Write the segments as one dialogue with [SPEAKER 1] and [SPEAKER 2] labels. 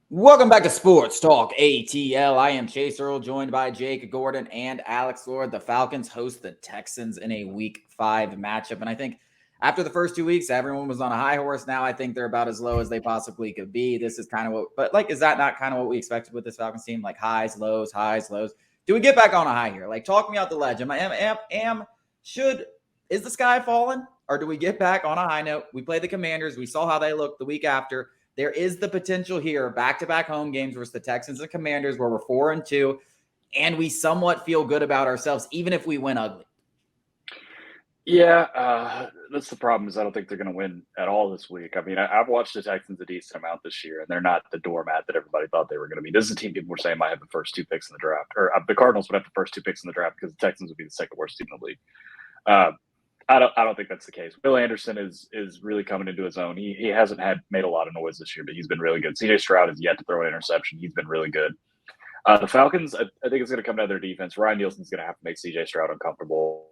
[SPEAKER 1] Welcome back to Sports Talk ATL. I am Chase Earl, joined by Jake Gordon and Alex Lord. The Falcons host the Texans in a Week 5 matchup. And I think after the first 2 weeks, everyone was on a high horse. Now I think they're about as low as they possibly could be. This is kind of what, but like, is that not kind of what we expected with this Falcons team? Like highs, lows, highs, lows. Do we get back on a high here? Like, talk me out the ledge. Is the sky falling? Or do we get back on a high note? We play the Commanders. We saw how they looked the week after. There is the potential here, back-to-back home games versus the Texans and Commanders, where we're 4-2, and we somewhat feel good about ourselves, even if we win ugly.
[SPEAKER 2] Yeah, that's the problem is I don't think they're going to win at all this week. I mean, I've watched the Texans a decent amount this year, and they're not the doormat that everybody thought they were going to be. This is a team people were saying might have the first two picks in the draft, or the Cardinals would have the first two picks in the draft because the Texans would be the second worst team in the league. I don't think that's the case. Will Anderson is really coming into his own. He hasn't made a lot of noise this year, but he's been really good. CJ Stroud has yet to throw an interception. He's been really good. The Falcons, I think it's going to come down to their defense. Ryan Nielsen's going to have to make CJ Stroud uncomfortable.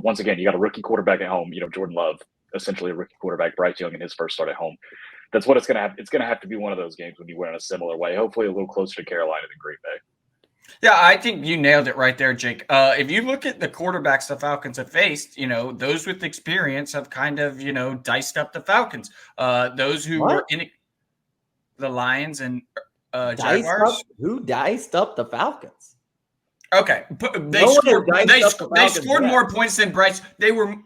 [SPEAKER 2] Once again, you got a rookie quarterback at home. Jordan Love, essentially a rookie quarterback, Bryce Young in his first start at home. That's what it's going to have. It's going to have to be one of those games when you win in a similar way. Hopefully, a little closer to Carolina than Green Bay.
[SPEAKER 3] Yeah, I think you nailed it right there, Jake. If you look at the quarterbacks the Falcons have faced, those with experience have kind of, diced up the Falcons. Those who were in the Lions and Jaguars.
[SPEAKER 1] Who diced up the Falcons?
[SPEAKER 3] Okay, they scored more points than Bryce.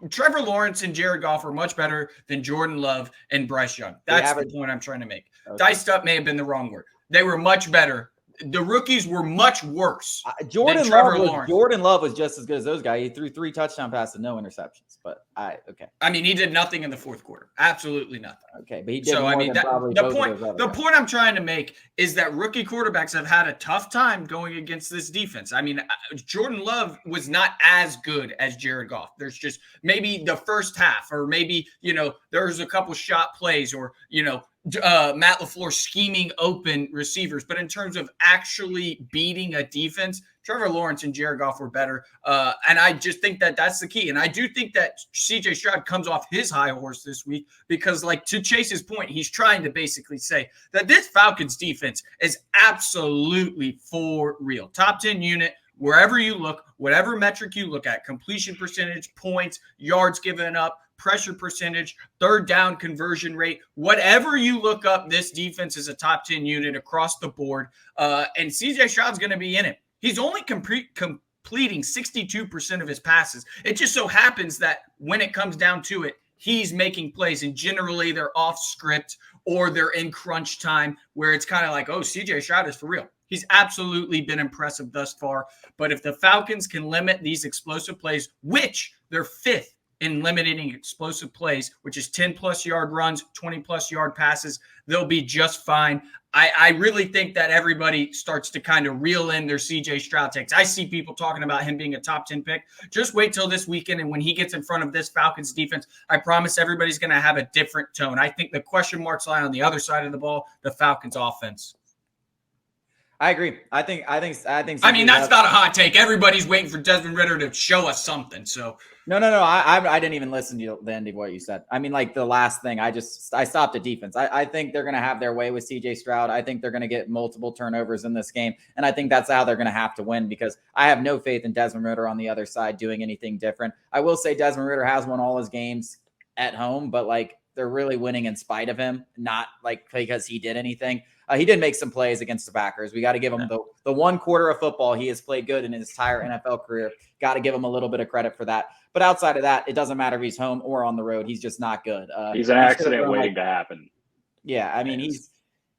[SPEAKER 3] Trevor Lawrence and Jared Goff were much better than Jordan Love and Bryce Young. That's the point I'm trying to make. Okay. Diced up may have been the wrong word. They were much better. The rookies were much worse.
[SPEAKER 1] Jordan Love was just as good as those guys. He threw 3 touchdown passes, no interceptions. But okay.
[SPEAKER 3] I mean, he did nothing in the fourth quarter. Absolutely nothing.
[SPEAKER 1] Okay, but he did. So I mean, the
[SPEAKER 3] point I'm trying to make is that rookie quarterbacks have had a tough time going against this defense. I mean, Jordan Love was not as good as Jared Goff. There's just maybe the first half, or maybe there's a couple shot plays, or Matt LaFleur scheming open receivers. But in terms of actually beating a defense, Trevor Lawrence and Jared Goff were better. And I just think that that's the key. And I do think that CJ Stroud comes off his high horse this week because, like, to Chase's point, he's trying to basically say that this Falcons defense is absolutely for real. Top 10 unit, wherever you look, whatever metric you look at, completion percentage, points, yards given up, pressure percentage, third down conversion rate, whatever you look up, this defense is a top 10 unit across the board. And CJ Stroud's going to be in it. He's only completing 62% of his passes. It just so happens that when it comes down to it, he's making plays, and generally they're off script or they're in crunch time where it's kind of like, oh, CJ Stroud is for real. He's absolutely been impressive thus far. But if the Falcons can limit these explosive plays, which they're 5th in limiting explosive plays, which is 10-plus yard runs, 20-plus yard passes, they'll be just fine. I really think that everybody starts to kind of reel in their CJ Stroud takes. I see people talking about him being a top 10 pick. Just wait till this weekend, and when he gets in front of this Falcons defense, I promise everybody's going to have a different tone. I think the question marks lie on the other side of the ball, the Falcons offense.
[SPEAKER 1] I agree. I think.
[SPEAKER 3] I mean, that's not a hot take. Everybody's waiting for Desmond Ridder to show us something. So
[SPEAKER 1] no. I didn't even listen to the end of what you said. I mean, like the last thing, I stopped at defense. I think they're going to have their way with CJ Stroud. I think they're going to get multiple turnovers in this game, and I think that's how they're going to have to win because I have no faith in Desmond Ridder on the other side doing anything different. I will say Desmond Ridder has won all his games at home, but like they're really winning in spite of him, not like because he did anything. He did make some plays against the Packers. We got to give him the one quarter of football he has played good in his entire NFL career. Got to give him a little bit of credit for that. But outside of that, it doesn't matter if he's home or on the road. He's just not good.
[SPEAKER 2] He's an accident waiting to happen.
[SPEAKER 1] Yeah, I mean,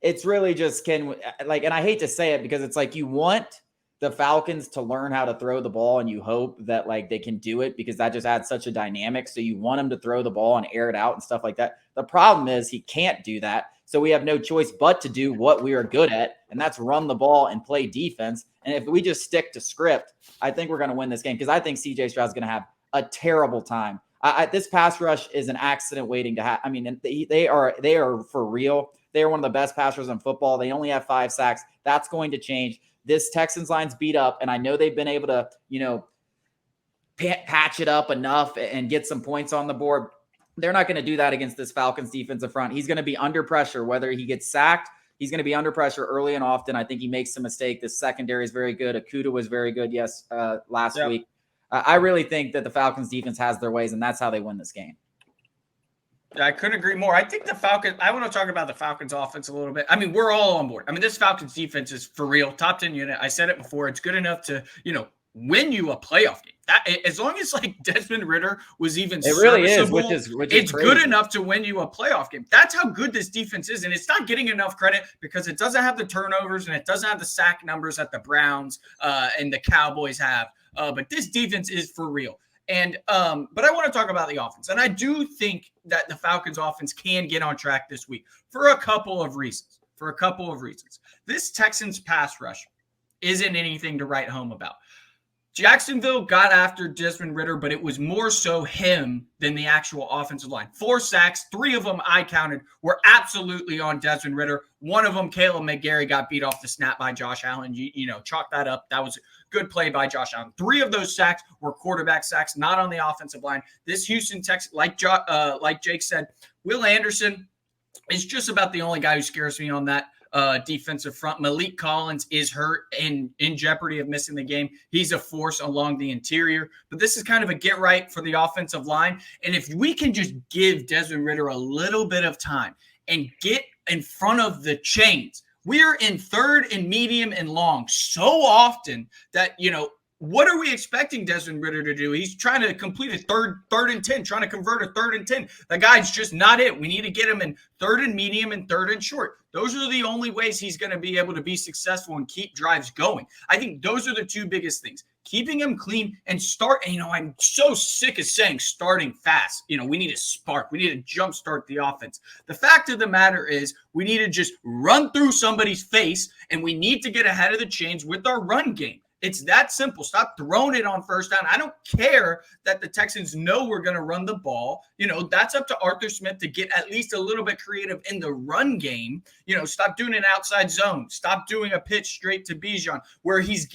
[SPEAKER 1] it's really just and I hate to say it because it's like you want the Falcons to learn how to throw the ball and you hope that like they can do it because that just adds such a dynamic. So you want him to throw the ball and air it out and stuff like that. The problem is he can't do that. So we have no choice but to do what we are good at, and that's run the ball and play defense. And if we just stick to script, I think we're going to win this game because I think CJ Stroud's going to have a terrible time. This pass rush is an accident waiting to happen. I mean, they are for real. They are one of the best pass rushers in football. They only have 5 sacks. That's going to change. This Texans line's beat up, and I know they've been able to, patch it up enough and get some points on the board. They're not going to do that against this Falcons defensive front. He's going to be under pressure, whether he gets sacked, he's going to be under pressure early and often. I think he makes a mistake. The secondary is very good. Okudah was very good last week. I really think that the Falcons defense has their ways, and that's how they win this game.
[SPEAKER 3] I couldn't agree more. I think the Falcons, I want to talk about the Falcons offense a little bit. I mean, we're all on board. I mean, this Falcons defense is for real, top 10 unit. I said it before. It's good enough to, win you a playoff game. That, as long as like Desmond Ritter was even
[SPEAKER 1] it really is, which is
[SPEAKER 3] it's
[SPEAKER 1] crazy.
[SPEAKER 3] Good enough to win you a playoff game. That's how good this defense is, and it's not getting enough credit because it doesn't have the turnovers and it doesn't have the sack numbers that the Browns and the Cowboys have. But this defense is for real. And but I want to talk about the offense, and I do think that the Falcons offense can get on track this week for a couple of reasons. This Texans pass rush isn't anything to write home about. Jacksonville got after Desmond Ritter, but it was more so him than the actual offensive line. 4 sacks, 3 of them I counted were absolutely on Desmond Ritter. One of them, Caleb McGarry, got beat off the snap by Josh Allen. You know, chalk that up. That was a good play by Josh Allen. 3 of those sacks were quarterback sacks, not on the offensive line. This Houston Texans, like Jake said, Will Anderson is just about the only guy who scares me on that defensive front. Malik Collins is hurt and in jeopardy of missing the game. He's a force along the interior, but this is kind of a get right for the offensive line. And if we can just give Desmond Ritter a little bit of time and get in front of the chains, we're in third and medium and long so often that, what are we expecting Desmond Ritter to do? He's trying to complete a third and 10, trying to convert a 3rd and 10. The guy's just not it. We need to get him in 3rd and medium and 3rd and short. Those are the only ways he's going to be able to be successful and keep drives going. I think those are the 2 biggest things. Keeping him clean and start, I'm so sick of saying starting fast. We need a spark. We need to jumpstart the offense. The fact of the matter is we need to just run through somebody's face, and we need to get ahead of the chains with our run game. It's that simple. Stop throwing it on first down. I don't care that the Texans know we're going to run the ball. That's up to Arthur Smith to get at least a little bit creative in the run game. Stop doing an outside zone. Stop doing a pitch straight to Bijan where he's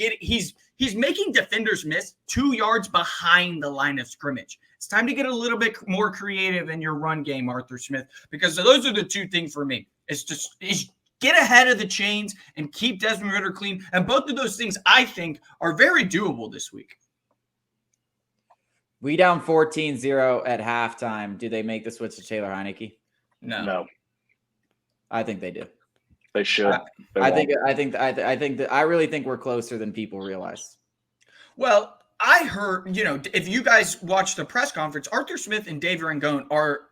[SPEAKER 3] making defenders miss 2 yards behind the line of scrimmage. It's time to get a little bit more creative in your run game, Arthur Smith, because those are the 2 things for me. It's get ahead of the chains and keep Desmond Ritter clean. And both of those things, I think, are very doable this week.
[SPEAKER 1] We down 14-0 at halftime. Do they make the switch to Taylor Heineke?
[SPEAKER 2] No.
[SPEAKER 1] I think they do.
[SPEAKER 2] They should.
[SPEAKER 1] I really think we're closer than people realize.
[SPEAKER 3] Well, I heard, if you guys watch the press conference, Arthur Smith and Dave Rangone are,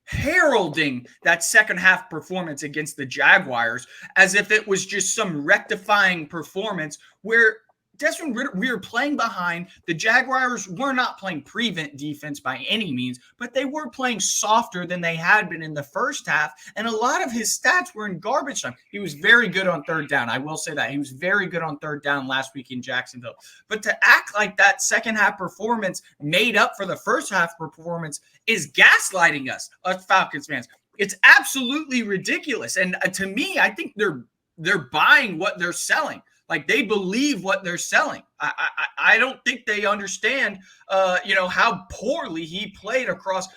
[SPEAKER 3] heralding that second half performance against the Jaguars as if it was just some rectifying performance where Desmond Ritter, we were playing behind. The Jaguars were not playing prevent defense by any means, but they were playing softer than they had been in the first half. And a lot of his stats were in garbage time. He was very good on 3rd down. I will say that. He was very good on 3rd down last week in Jacksonville. But to act like that second half performance made up for the first half performance is gaslighting us Falcons fans. It's absolutely ridiculous. And to me, I think they're buying what they're selling. Like they believe what they're selling. I don't think they understand, how poorly he played across,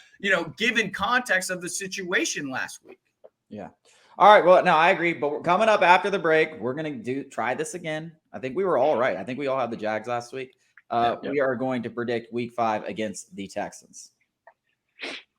[SPEAKER 3] given context of the situation last week.
[SPEAKER 1] Yeah. All right. Well, no, I agree. But we're coming up after the break. We're going to try this again. I think we were all right. I think we all had the Jags last week. We are going to predict week 5 against the Texans.